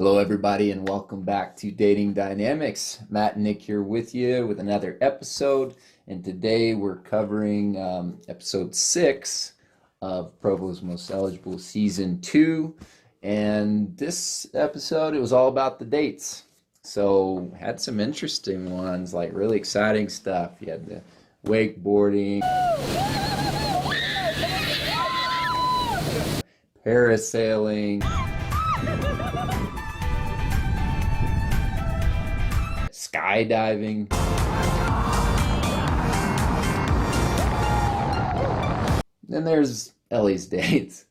Hello, everybody, and welcome back to Dating Dynamics. Matt and Nick here with you with another episode, and today we're covering episode 6 of Provo's Most Eligible Season 2. And this episode, it was all about the dates. So, had some interesting ones, like really exciting stuff. You had the wakeboarding, parasailing, skydiving. Then there's Ellie's dates.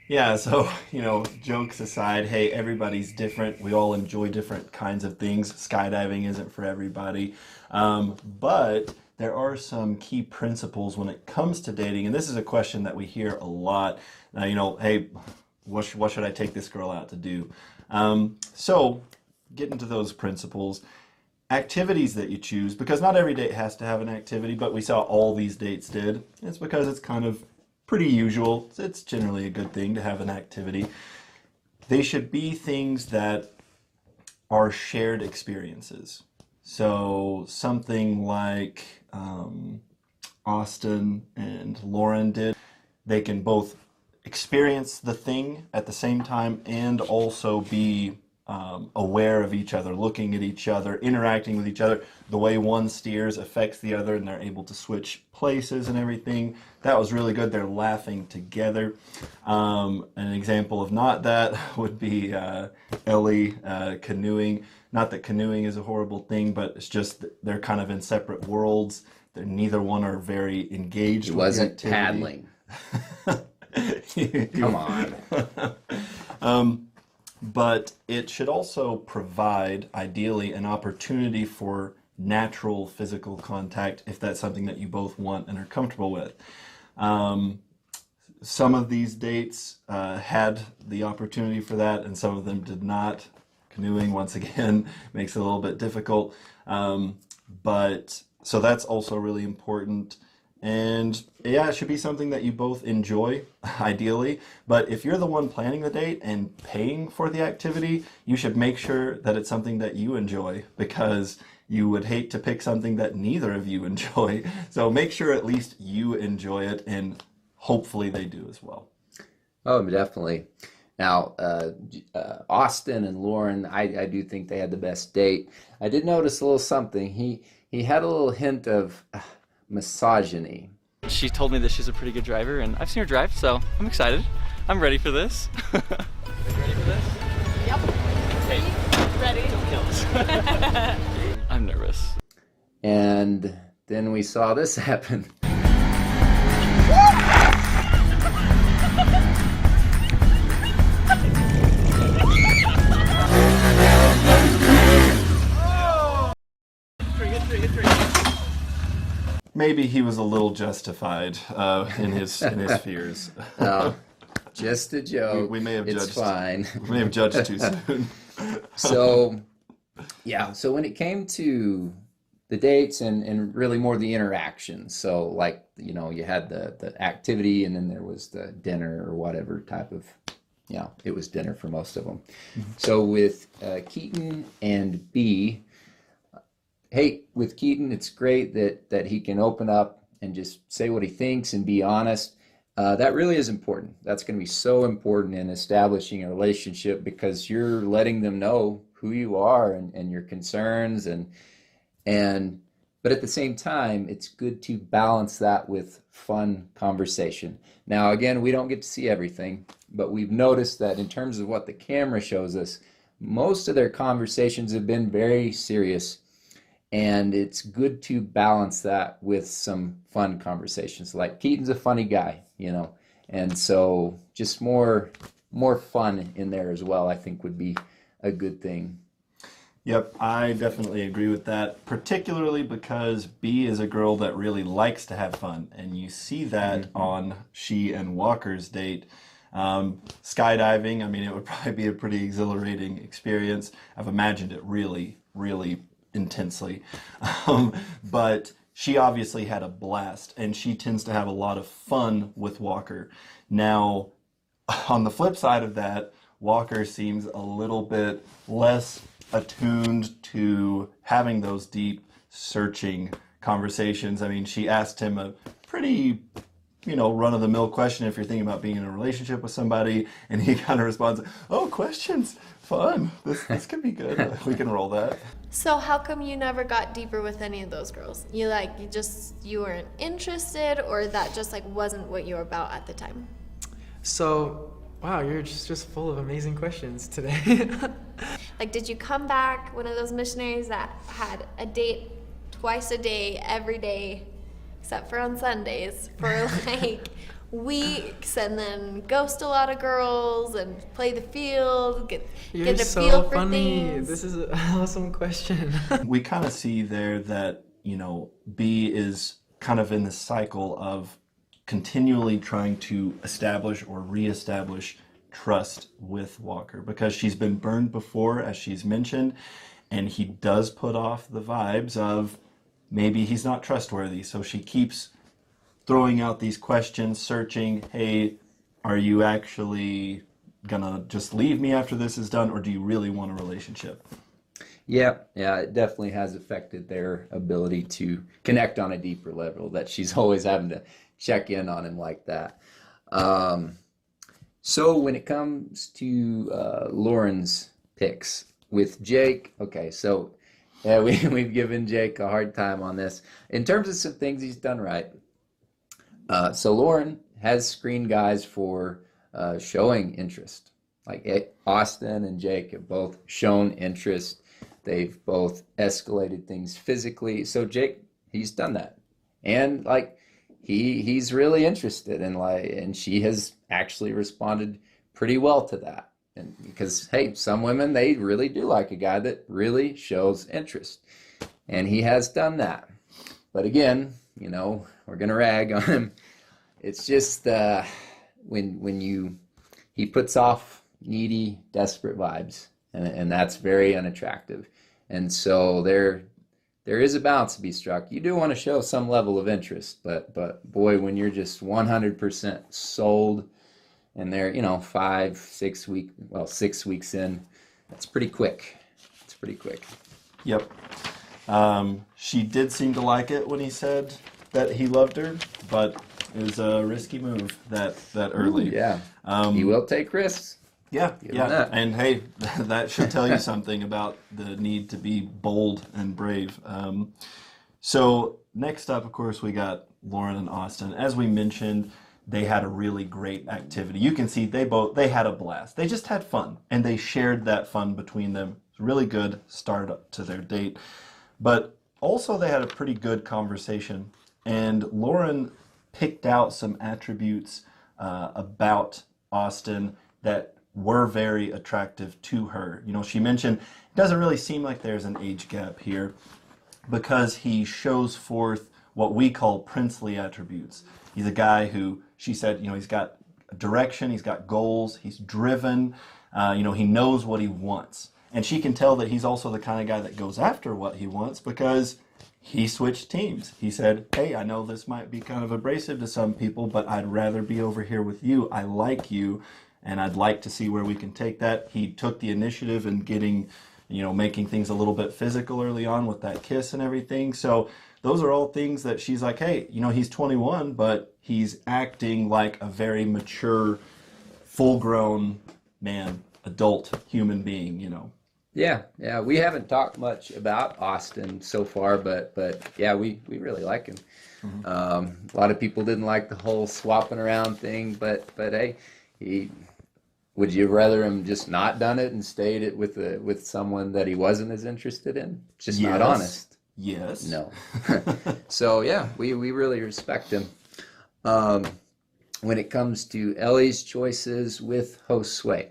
Yeah, so, jokes aside, hey, everybody's different. We all enjoy different kinds of things. Skydiving isn't for everybody. But there are some key principles when it comes to dating. And this is a question that we hear a lot. Hey, what should I take this girl out to do? So, get into those principles. Activities that you choose, because not every date has to have an activity, but we saw all these dates did. It's because it's kind of pretty usual. It's generally a good thing to have an activity. They should be things that are shared experiences. So something like Austin and Lauren did. They can both experience the thing at the same time and also be aware of each other, looking at each other, interacting with each other. The way one steers affects the other, and they're able to switch places and everything. That was really good. They're laughing together. An example of not that would be Ellie canoeing. Not that canoeing is a horrible thing, but it's just that they're kind of in separate worlds. Neither one are very engaged It with the wasn't activity. paddling. Come on. But it should also provide, ideally, an opportunity for natural physical contact if that's something that you both want and are comfortable with. Some of these dates had the opportunity for that, and some of them did not. Canoeing, once again, makes it a little bit difficult. So that's also really important. And yeah, it should be something that you both enjoy, ideally. But if you're the one planning the date and paying for the activity, you should make sure that it's something that you enjoy, because you would hate to pick something that neither of you enjoy. So make sure at least you enjoy it, and hopefully they do as well. Oh, definitely. Now, Austin and Lauren, I do think they had the best date. I did notice a little something. He had a little hint of misogyny. She told me that she's a pretty good driver, and I've seen her drive, so I'm excited. I'm ready for this. Are you ready for this? Yep. Hey, Ready? don't kill us. I'm nervous. And then we saw this happen. Maybe he was a little justified in his fears. Oh, just a joke. We may have it's judged. fine. We may have judged too soon. So when it came to the dates and really more the interaction, so like, you had the activity, and then there was the dinner or whatever type of, it was dinner for most of them. Mm-hmm. So with Keaton and B, hey, with Keaton, it's great that he can open up and just say what he thinks and be honest. That really is important. That's going to be so important in establishing a relationship, because you're letting them know who you are and your concerns, but at the same time, it's good to balance that with fun conversation. Now, again, we don't get to see everything, but we've noticed that in terms of what the camera shows us, most of their conversations have been very serious. And it's good to balance that with some fun conversations. Like, Keaton's a funny guy, and so just more fun in there as well, I think, would be a good thing. Yep, I definitely agree with that, particularly because B is a girl that really likes to have fun, and you see that on she and Walker's date. Skydiving, it would probably be a pretty exhilarating experience. I've imagined it really, really intensely. But she obviously had a blast, and she tends to have a lot of fun with Walker. Now, On the flip side of that, Walker seems a little bit less attuned to having those deep, searching conversations. I mean, she asked him a pretty, run-of-the-mill question if you're thinking about being in a relationship with somebody, and he kind of responds, "Oh, questions, fun. This could be good. We can roll that." So how come you never got deeper with any of those girls? You weren't interested, or that just like wasn't what you were about at the time? So, wow, you're just full of amazing questions today. Like, did you come back one of those missionaries that had a date twice a day, every day, except for on Sundays, for like weeks, and then ghost a lot of girls and play the field, get a so feel for funny. things? This is an awesome question. We kind of see there that, B is kind of in the cycle of continually trying to establish or reestablish trust with Walker, because she's been burned before, as she's mentioned, and he does put off the vibes of maybe he's not trustworthy. So she keeps throwing out these questions, searching, hey, are you actually gonna just leave me after this is done, or do you really want a relationship? Yeah, it definitely has affected their ability to connect on a deeper level, that she's always having to check in on him like that. So when it comes to Lauren's picks with Jake, okay, so we've given Jake a hard time on this. In terms of some things he's done right, so Lauren has screened guys for showing interest. Like Austin and Jake have both shown interest. They've both escalated things physically. So Jake, he's done that. And like he's really interested, and she has actually responded pretty well to that. And because hey, some women, they really do like a guy that really shows interest. And he has done that. But again, we're gonna rag on him. It's just when he puts off needy, desperate vibes, and that's very unattractive. And so there is a balance to be struck. You do want to show some level of interest, but boy, when you're just 100% sold, and they're 6 weeks in, that's pretty quick. It's pretty quick. Yep. She did seem to like it when he said that he loved her, but it was a risky move that early. Yeah. He will take risks. Yeah. That. And hey, that should tell you something about the need to be bold and brave. So next up, of course, we got Lauren and Austin. As we mentioned, they had a really great activity. You can see they had a blast. They just had fun, and they shared that fun between them. It's a really good start up to their date. But also they had a pretty good conversation, and Lauren picked out some attributes about Austin that were very attractive to her. She mentioned it doesn't really seem like there's an age gap here, because he shows forth what we call princely attributes. He's a guy who, she said, he's got direction, he's got goals, he's driven, he knows what he wants. And she can tell that he's also the kind of guy that goes after what he wants, because he switched teams. He said, hey, I know this might be kind of abrasive to some people, but I'd rather be over here with you. I like you, and I'd like to see where we can take that. He took the initiative in getting, making things a little bit physical early on with that kiss and everything. So those are all things that she's like, hey, he's 21, but he's acting like a very mature, full-grown man, adult human being, Yeah, we haven't talked much about Austin so far, but yeah, we really like him. Mm-hmm. A lot of people didn't like the whole swapping around thing, but hey, would you rather him just not done it and stayed it with someone that he wasn't as interested in? Just not honest. Yes. No. So yeah, we really respect him. When it comes to Ellie's choices with Josue,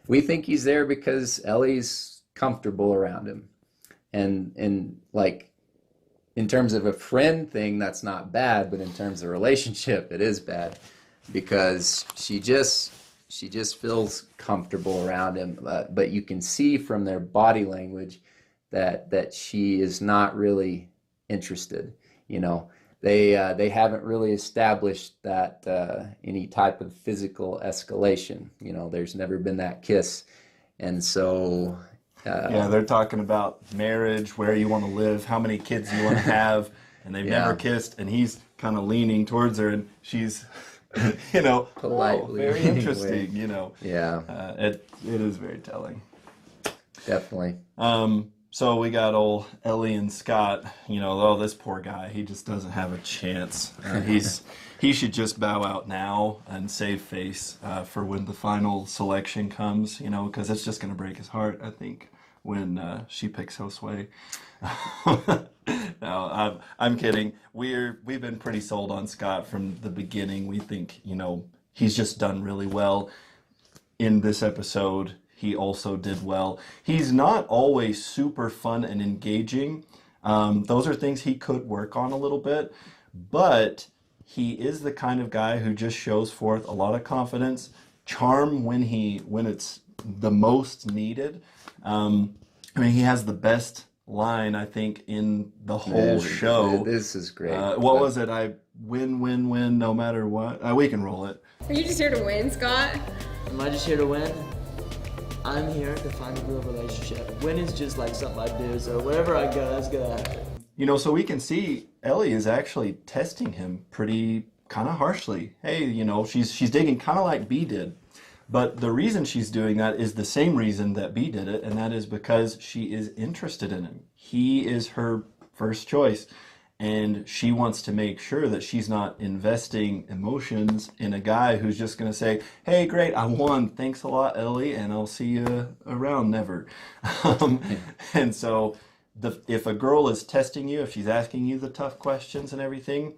we think he's there because Ellie's comfortable around him, and like in terms of a friend thing, that's not bad, but in terms of relationship, it is bad, because she just feels comfortable around him, but you can see from their body language that she is not really interested. they haven't really established that any type of physical escalation. You know, there's never been that kiss, and so Yeah, they're talking about marriage, where you want to live, how many kids you want to have, and they've never kissed, and he's kind of leaning towards her, and she's, you know, politely very leaning interesting, away. you know. Yeah, It is very telling. definitely. So we got old Ellie and Scott, you know, oh, this poor guy, he just doesn't have a chance. He should just bow out now and save face for when the final selection comes, you know, because it's just going to break his heart, I think, when she picks Josue. No, I'm kidding. We've been pretty sold on Scott from the beginning. We think, you know, he's just done really well. In this episode, he also did well. He's not always super fun and engaging. Those are things he could work on a little bit, but he is the kind of guy who just shows forth a lot of confidence, charm when it's the most needed. I mean, he has the best line, I think, in the whole show. This is great. What was it? I win, win, win, no matter what. We can roll it. Are you just here to win, Scott? Am I just here to win? I'm here to find a real relationship. Win is just like something I do, so wherever I go, that's gonna happen. You know, so we can see Ellie is actually testing him pretty kind of harshly. Hey, you know, she's digging kind of like B did. But the reason she's doing that is the same reason that B did it, and that is because she is interested in him. He is her first choice, and she wants to make sure that she's not investing emotions in a guy who's just going to say, hey, great, I won. Thanks a lot, Ellie, and I'll see you around never. And so if a girl is testing you, if she's asking you the tough questions and everything,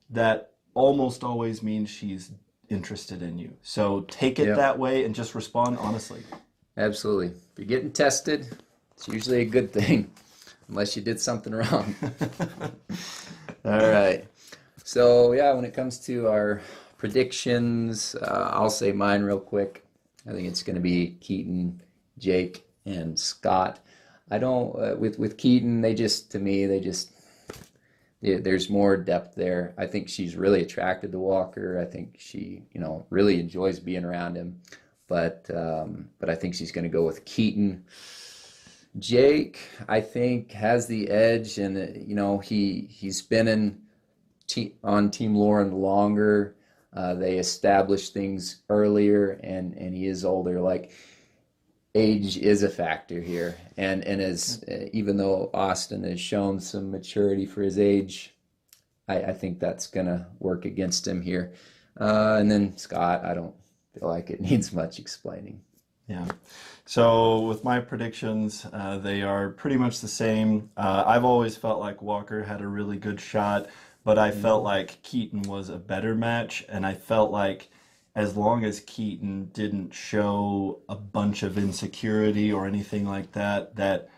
that almost always means she's interested in you. So take it that way and just respond honestly. Absolutely. If you're getting tested, it's usually a good thing, unless you did something wrong. All right. So, yeah, when it comes to our predictions, I'll say mine real quick. I think it's going to be Keaton, Jake, and Scott. I don't, with Keaton, there's more depth there. I think she's really attracted to Walker. I think she, you know, really enjoys being around him. But I think she's going to go with Keaton. Jake, I think, has the edge, and you know, he's been on Team Lauren longer. They established things earlier, and he is older. Like, age is a factor here, and as even though Austin has shown some maturity for his age, I think that's gonna work against him here. And then Scott, I don't feel like it needs much explaining. Yeah. So with my predictions, they are pretty much the same. I've always felt like Walker had a really good shot, but I felt like Keaton was a better match, and I felt like as long as Keaton didn't show a bunch of insecurity or anything like that, that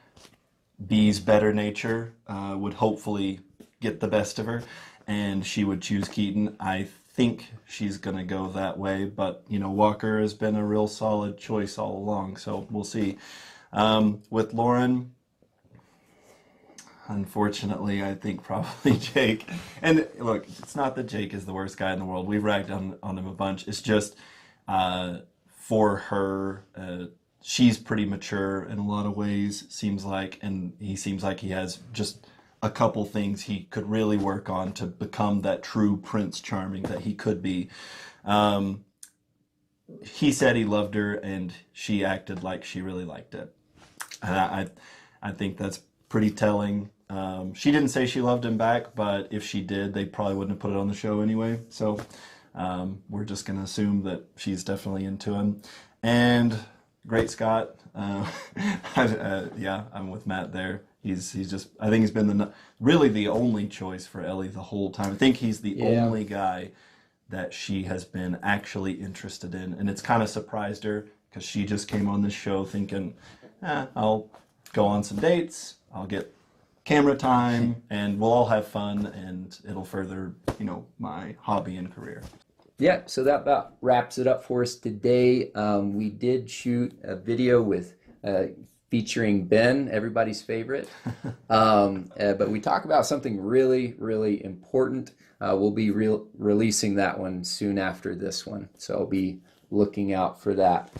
B's better nature would hopefully get the best of her, and she would choose Keaton. I think she's going to go that way, but, you know, Walker has been a real solid choice all along, so we'll see. With Lauren, unfortunately, I think probably Jake. And look, it's not that Jake is the worst guy in the world. We've ragged on him a bunch. It's just for her, she's pretty mature in a lot of ways, seems like, and he seems like he has just a couple things he could really work on to become that true Prince Charming that he could be. He said he loved her, and she acted like she really liked it. And I think that's pretty telling. She didn't say she loved him back, but if she did, they probably wouldn't have put it on the show anyway. So we're just going to assume that she's definitely into him. And great Scott. Yeah, I'm with Matt there. He's just, I think he's been really the only choice for Ellie the whole time. I think he's the only guy that she has been actually interested in. And it's kind of surprised her because she just came on this show thinking, I'll go on some dates, I'll get camera time, and we'll all have fun, and it'll further, you know, my hobby and career. Yeah, so that about wraps it up for us today. We did shoot a video with featuring Ben, everybody's favorite. But we talk about something really, really important. We'll be releasing that one soon after this one, so be looking out for that.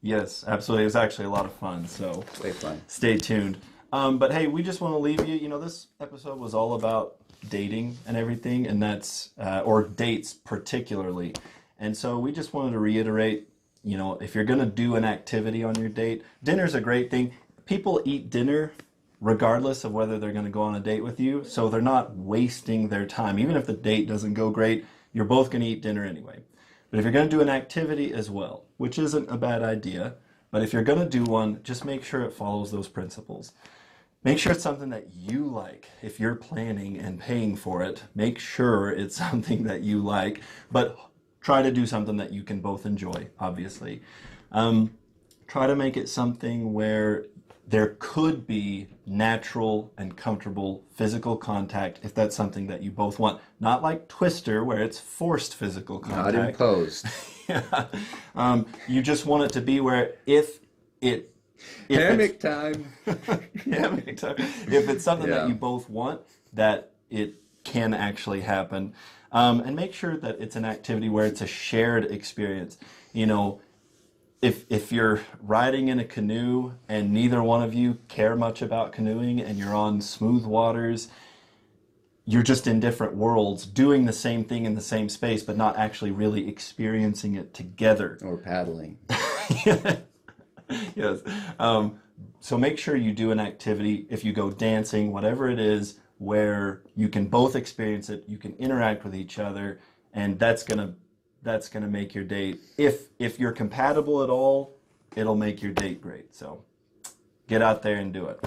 Yes, absolutely. It was actually a lot of fun, so Way fun. stay tuned. But hey, we just want to leave you. You know, this episode was all about dating and everything, and that's, or dates particularly. And so we just wanted to reiterate, you know, if you're going to do an activity on your date, dinner's a great thing. People eat dinner regardless of whether they're going to go on a date with you, so they're not wasting their time. Even if the date doesn't go great, you're both going to eat dinner anyway. But if you're going to do an activity as well, which isn't a bad idea, but if you're going to do one, just make sure it follows those principles. Make sure it's something that you like. If you're planning and paying for it, make sure it's something that you like, but try to do something that you can both enjoy, obviously. Try to make it something where there could be natural and comfortable physical contact if that's something that you both want. Not like Twister, where it's forced physical contact. Not imposed. Yeah. You just want it to be where if Hammock time. hammock time. If it's something Yeah. that you both want, that it can actually happen. And make sure that it's an activity where it's a shared experience. You know, if you're riding in a canoe and neither one of you care much about canoeing and you're on smooth waters, you're just in different worlds doing the same thing in the same space, but not actually really experiencing it together. Or paddling. Yes. So make sure you do an activity, if you go dancing, whatever it is, where you can both experience it, you can interact with each other, and that's gonna make your date. If you're compatible at all, it'll make your date great. So get out there and do it.